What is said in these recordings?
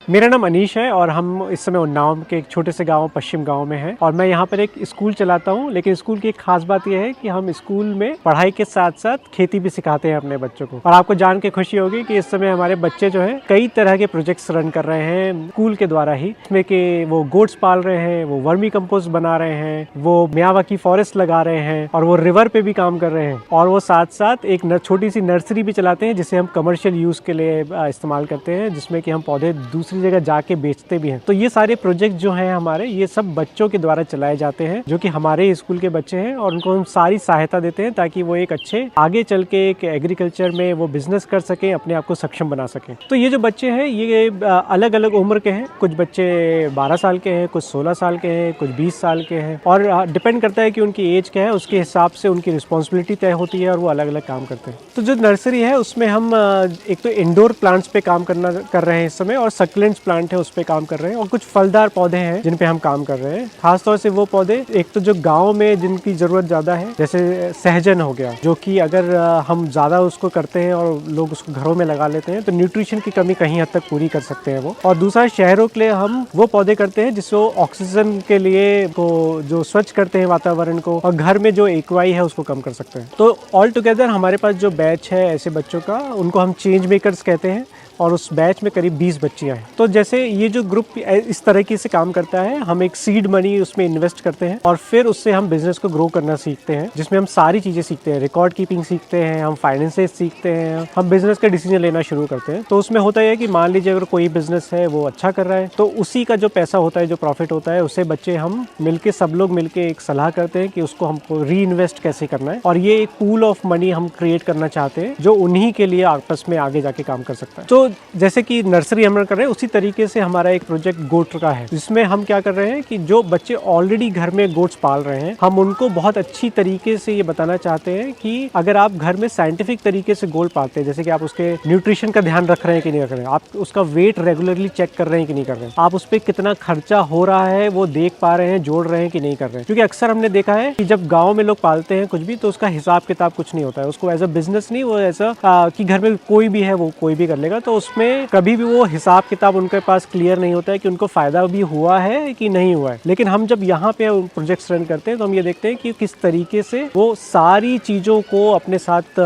मेरा नाम अनीश है और हम इस समय उन्नाव के एक छोटे से गांव पश्चिम गांव में हैं और मैं यहाँ पर एक स्कूल चलाता हूँ। लेकिन स्कूल की एक खास बात यह है कि हम स्कूल में पढ़ाई के साथ साथ खेती भी सिखाते हैं अपने बच्चों को। और आपको जान के खुशी होगी कि इस समय हमारे बच्चे जो है कई तरह के प्रोजेक्ट्स रन कर रहे हैं स्कूल के द्वारा ही, इसमें कि वो गोट्स पाल रहे हैं, वो वर्मी कंपोस्ट बना रहे हैं, वो मियावाकी फॉरेस्ट लगा रहे हैं और वो रिवर पे भी काम कर रहे हैं। और वो साथ साथ एक छोटी सी नर्सरी भी चलाते हैं जिसे हम कमर्शियल यूज के लिए इस्तेमाल करते हैं, जिसमें कि हम पौधे दूसरी जगह जाके बेचते भी हैं। तो ये सारे प्रोजेक्ट जो हैं हमारे, ये सब बच्चों के द्वारा चलाए जाते हैं जो कि हमारे स्कूल के बच्चे हैं और उनको हम सारी सहायता देते हैं ताकि वो एक अच्छे आगे चल के एक एग्रीकल्चर में वो बिजनेस कर सकें, अपने आप को सक्षम बना सकें। तो ये जो बच्चे हैं ये अलग अलग उम्र के हैं। कुछ बच्चे 12 साल के हैं, कुछ 16 साल के हैं, कुछ 20 साल के हैं और डिपेंड करता है कि उनकी एज क्या है, उसके हिसाब से उनकी रिस्पॉन्सिबिलिटी तय होती है और वो अलग अलग काम करते हैं। तो जो नर्सरी है उसमें हम एक तो इंडोर प्लांट्स पे काम कर रहे हैं इस समय, और सक्लेंट्स प्लांट है उस पे काम कर रहे हैं, और कुछ फलदार पौधे हैं जिन पे हम काम कर रहे हैं। खासतौर से वो पौधे एक तो जो गांव में जिनकी जरूरत ज्यादा है, जैसे सहजन हो गया, जो कि अगर हम ज्यादा उसको करते हैं और लोग उसको घरों में लगा लेते हैं तो न्यूट्रिशन की कमी कहीं हद तक पूरी कर सकते हैं वो। और दूसरा, शहरों के लिए हम वो पौधे करते हैं जिसको ऑक्सीजन के लिए को जो स्वच्छ करते हैं वातावरण को, और घर में जो एक्वाई है उसको कम कर सकते हैं। तो ऑल टुगेदर हमारे पास जो बैच है ऐसे बच्चों का, उनको हम चेंज मेकर्स कहते हैं, और उस बैच में करीब 20 बच्चियां हैं। तो जैसे ये जो ग्रुप इस तरीके से काम करता है, हम एक सीड मनी उसमें इन्वेस्ट करते हैं और फिर उससे हम बिजनेस को ग्रो करना सीखते हैं, जिसमें हम सारी चीजें सीखते हैं। रिकॉर्ड कीपिंग सीखते हैं, हम फाइनेंसेस सीखते हैं, हम बिजनेस का डिसीजन लेना शुरू करते हैं। तो उसमें होता है कि मान लीजिए अगर कोई बिजनेस है वो अच्छा कर रहा है तो उसी का जो पैसा होता है, जो प्रॉफिट होता है, उससे बच्चे हम मिलके, सब लोग मिलके एक सलाह करते हैं कि उसको हमको री इन्वेस्ट कैसे करना है। और ये एक पूल ऑफ मनी हम क्रिएट करना चाहते हैं जो उन्हीं के लिए आपस में आगे जाके काम कर सकता है। तो जैसे कि नर्सरी हम कर रहे हैं, उसी तरीके से हमारा एक प्रोजेक्ट गोट का है, जिसमें हम क्या कर रहे हैं कि जो बच्चे ऑलरेडी घर में गोट्स पाल रहे हैं, हम उनको बहुत अच्छी तरीके से ये बताना चाहते हैं कि अगर आप घर में साइंटिफिक तरीके से गोट पालते हैं, जैसे कि आप उसके न्यूट्रिशन का ध्यान रख रहे हैं कि नहीं रख रहे हैं, आप उसका वेट रेगुलरली चेक कर रहे हैं कि नहीं कर रहे हैं, आप उस पर कितना खर्चा हो रहा है वो देख पा रहे हैं, जोड़ रहे हैं कि नहीं कर रहे हैं। क्योंकि अक्सर हमने देखा है कि जब गाँव में लोग पालते हैं कुछ भी, तो उसका हिसाब किताब कुछ नहीं होता है, उसको एज अ बिजनेस नहीं, वो ऐसा कि घर में कोई भी है वो कोई भी कर लेगा, तो उसमें कभी भी वो हिसाब किताब उनके पास क्लियर नहीं होता है कि उनको फायदा भी हुआ है कि नहीं हुआ है। लेकिन हम जब यहाँ पे प्रोजेक्ट्स रन करते हैं तो हम ये देखते हैं कि किस तरीके से वो सारी चीज़ों को अपने साथ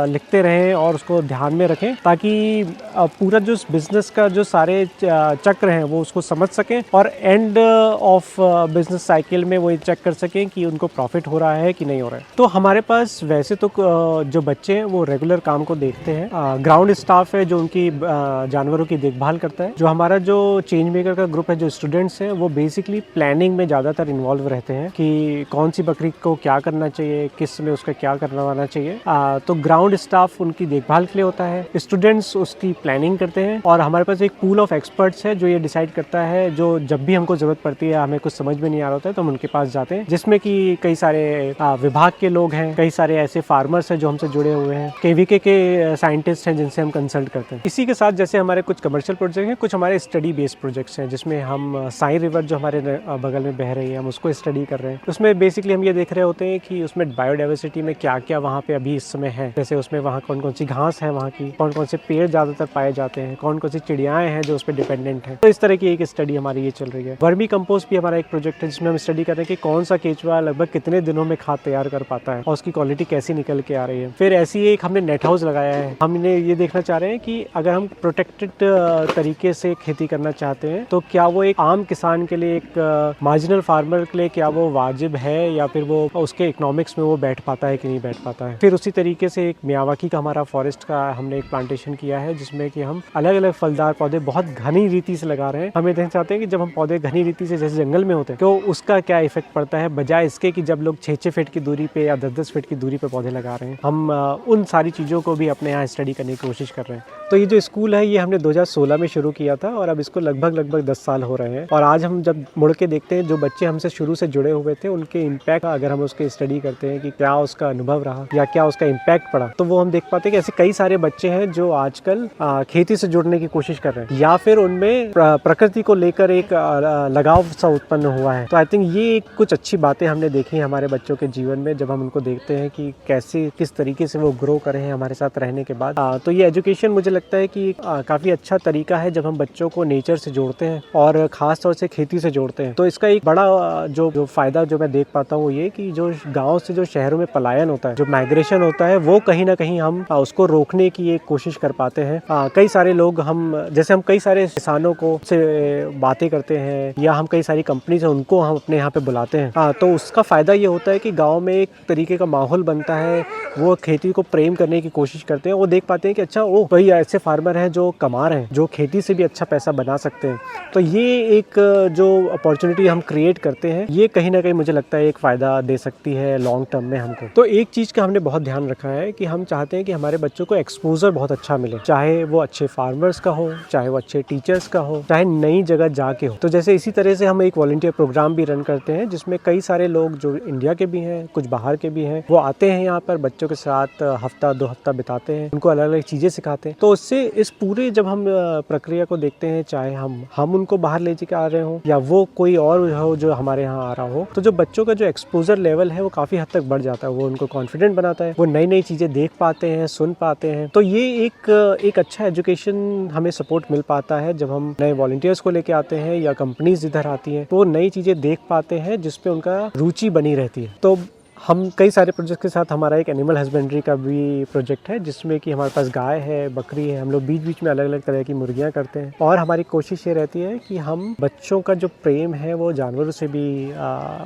लिखते रहें और उसको ध्यान में रखें, ताकि पूरा जो बिजनेस का जो सारे चक्र हैं वो उसको समझ सकें और एंड ऑफ बिजनेस साइकिल में वो ये चेक कर सकें कि उनको प्रॉफिट हो रहा है कि नहीं हो रहा है। तो हमारे पास वैसे तो जो बच्चे हैं वो रेगुलर काम को देखते हैं। ग्राउंड स्टाफ है जो उनकी जानवरों की देखभाल करता है। जो हमारा जो चेंज मेकर का ग्रुप है, जो स्टूडेंट्स हैं, वो बेसिकली प्लानिंग में ज़्यादातर इन्वॉल्व रहते हैं कि कौन सी बकरी को क्या करना चाहिए, किस में उसका क्या करवाना चाहिए। तो ग्राउंड स्टाफ उनकी देखभाल के लिए होता है, स्टूडेंट्स उसकी प्लानिंग करते हैं, और हमारे पास एक पूल ऑफ एक्सपर्ट्स है जो ये डिसाइड करता है, जो जब भी हमको जरूरत पड़ती है, हमें कुछ समझ में नहीं आ रहा होता है तो हम उनके पास जाते हैं, जिसमें कि कई सारे विभाग के लोग हैं, कई सारे ऐसे फार्मर्स हैं जो हमसे जुड़े हुए हैं, केवीके के साइंटिस्ट हैं जिनसे हम कंसल्ट करते हैं। इसी के साथ जैसे हमारे कुछ कमर्शियल प्रोजेक्ट हैं, कुछ हमारे स्टडी बेस्ड प्रोजेक्ट्स हैं, जिसमें हम साई रिवर जो हमारे बगल में बह रही है, हम उसको स्टडी कर रहे हैं। उसमें बेसिकली हम ये देख रहे होते हैं कि उसमें बायोडाइवर्सिटी में क्या क्या वहाँ पे अभी इस समय है, जैसे उसमें वहाँ कौन कौन सी घास है, वहाँ की कौन कौन से पेड़ ज्यादातर पाए जाते हैं, कौन कौन सी चिड़ियाएं हैं जो उस पर डिपेंडेंट है। तो इस तरह की एक स्टडी हमारी ये चल रही है। वर्मी कंपोस्ट भी हमारा एक प्रोजेक्ट है जिसमें हम स्टडी कर रहे हैं कि कौन सा केचुआ लगभग कितने दिनों में खाद तैयार कर पाता है और उसकी क्वालिटी कैसी निकल के आ रही है। फिर ऐसी एक हमने नेट हाउस लगाया है। हम इन्हें ये देखना चाह रहे हैं कि अगर हम प्रोटेक्टेड तरीके से खेती करना चाहते हैं तो क्या वो एक आम किसान के लिए, एक मार्जिनल फार्मर के लिए क्या वो वाजिब है, या फिर वो उसके इकोनॉमिक्स में वो बैठ पाता है कि नहीं बैठ पाता है। फिर उसी तरीके से एक मियावाकी का हमारा फॉरेस्ट का हमने एक प्लांटेशन किया है जिसमें कि हम अलग अलग फलदार पौधे बहुत घनी रीति से लगा रहे हैं। हम ये देखना चाहते हैं कि जब हम पौधे घनी रीति से जैसे जंगल में होते हैं तो उसका क्या इफेक्ट पड़ता है, बजाय इसके कि जब लोग 6-6 फीट की दूरी पे या 10-10 फीट की दूरी पे पौधे लगा रहे हैं। हम उन सारी चीज़ों को भी अपने यहाँ स्टडी करने की कोशिश कर रहे हैं। तो ये जो स्कूल है ये हमने 2016 में शुरू किया था और अब इसको लगभग 10 साल हो रहे हैं। और आज हम जब मुड़ के देखते हैं, जो बच्चे हमसे शुरू से जुड़े हुए थे उनके इम्पैक्ट, अगर हम उसके स्टडी करते हैं कि क्या उसका अनुभव रहा या क्या उसका इम्पैक्ट पड़ा, तो वो हम देख पाते हैं कि ऐसे कई सारे बच्चे हैं जो आजकल खेती से जुड़ने की कोशिश कर रहे हैं, या फिर उनमें प्रकृति को लेकर एक लगाव सा उत्पन्न हुआ है। तो आई थिंक ये कुछ अच्छी बातें हमने देखी हमारे बच्चों के जीवन में, जब हम उनको देखते हैं कि कैसे किस तरीके से वो ग्रो कर रहे हैं हमारे साथ रहने के बाद। तो ये एजुकेशन मुझे लगता है कि काफ़ी अच्छा तरीका है जब हम बच्चों को नेचर से जोड़ते हैं और ख़ास तौर से खेती से जोड़ते हैं। तो इसका एक बड़ा जो फ़ायदा जो मैं देख पाता हूँ वो ये कि जो गाँव से जो शहरों में पलायन होता है, जो माइग्रेशन होता है, वो कहीं ना कहीं हम उसको रोकने की एक कोशिश कर पाते हैं। कई सारे लोग हम कई सारे किसानों को से बातें करते हैं या हम कई सारी कंपनी से उनको हम अपने यहाँ पे बुलाते हैं, तो उसका फ़ायदा ये होता है कि गाँव में एक तरीके का माहौल बनता है। वो खेती को प्रेम करने की कोशिश करते हैं। वो देख पाते हैं कि अच्छा वो वही ऐसे फार्मर हैं जो कमा रहे हैं, जो खेती से भी अच्छा पैसा बना सकते हैं। तो ये एक जो अपॉर्चुनिटी हम क्रिएट करते हैं, ये कहीं ना कहीं मुझे लगता है एक फ़ायदा दे सकती है लॉन्ग टर्म में हमको। तो एक चीज़ का हमने बहुत ध्यान रखा है कि हम चाहते हैं कि हमारे बच्चों को एक्सपोजर बहुत अच्छा मिले, चाहे वो अच्छे फार्मर्स का हो, चाहे वो अच्छे टीचर्स का हो, चाहे नई जगह जाके हो। तो जैसे इसी तरह से हम एक वॉलंटियर प्रोग्राम भी रन करते हैं जिसमें कई सारे लोग जो इंडिया के भी हैं, कुछ बाहर के भी हैं, वो आते हैं यहाँ पर बच्चों के साथ हफ्ता 2 हफ्ता बिताते हैं, उनको अलग अलग चीज़ें सिखाते हैं। तो उससे इस पूरे जब हम प्रक्रिया को देखते हैं, चाहे हम उनको बाहर ले जाके आ रहे हो या वो कोई और हो जो हमारे यहाँ आ रहा हो, तो जो बच्चों का जो एक्सपोजर लेवल है वो काफ़ी हद तक बढ़ जाता है। वो उनको कॉन्फिडेंट बनाता है, वो नई नई चीज़ें देख पाते हैं, सुन पाते हैं। तो ये एक अच्छा एजुकेशन हमें सपोर्ट मिल पाता है जब हम नए वॉलंटियर्स को लेके आते हैं या कंपनीज इधर आती हैं, तो वो नई चीज़ें देख पाते हैं जिसपे उनका रुचि बनी रहती है। तो हम कई सारे प्रोजेक्ट के साथ हमारा एक एनिमल हस्बेंड्री का भी प्रोजेक्ट है जिसमें कि हमारे पास गाय है, बकरी है, हम लोग बीच बीच में अलग अलग तरह की मुर्गियां करते हैं। और हमारी कोशिश ये रहती है कि हम बच्चों का जो प्रेम है वो जानवरों से भी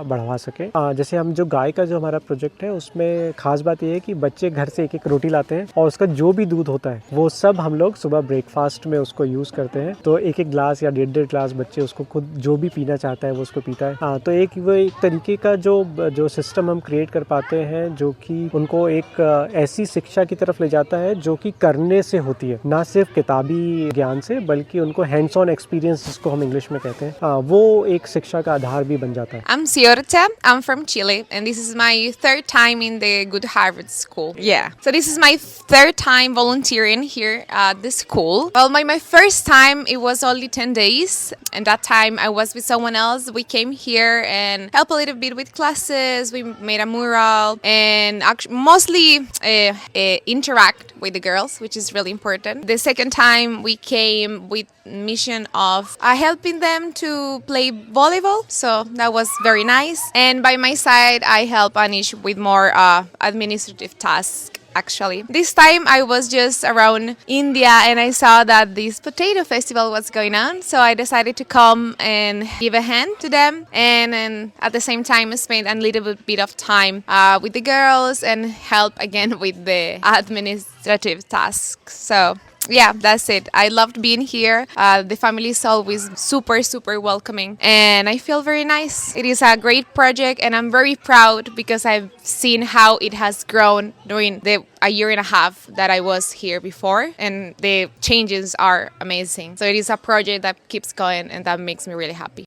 बढ़वा सकें। जैसे हम जो गाय का जो हमारा प्रोजेक्ट है उसमें खास बात ये है कि बच्चे घर से एक एक रोटी लाते हैं और उसका जो भी दूध होता है वो सब हम लोग सुबह ब्रेकफास्ट में उसको यूज़ करते हैं। तो एक एक ग्लास या 1.5 ग्लास बच्चे उसको खुद जो भी पीना चाहता है वो उसको पीता है। तो एक तरीके का जो सिस्टम हम क्रिएट कर पाते हैं जो कि उनको एक ऐसी शिक्षा की तरफ ले जाता है जो कि करने से होती है, ना सिर्फ किताबी ज्ञान से, बल्कि उनको हैंड्स ऑन एक्सपीरियंस जिसको हम इंग्लिश में कहते हैं, वो एक शिक्षा का आधार भी बन जाता है। I'm Ciorta. I'm from Chile, and this is my third time in the Good Harvard School. Yeah. So this is my third time volunteering here at the school. Well, my first time, it was only 10 days, and that time I was with someone else. We came here and helped a little bit with classes. We made a mural and mostly interact with the girls, which is really important. The second time we came with mission of helping them to play volleyball, so that was very nice. And by my side, I help Anish with more administrative tasks. Actually, this time I was just around India and I saw that this potato festival was going on, so I decided to come and give a hand to them, and at the same time spend a little bit of time with the girls and help again with the administrative tasks. So yeah, that's it. I loved being here. The family is always super welcoming and I feel very nice. It is a great project and I'm very proud because I've seen how it has grown during a year and a half that I was here before, and the changes are amazing. So it is a project that keeps going and that makes me really happy.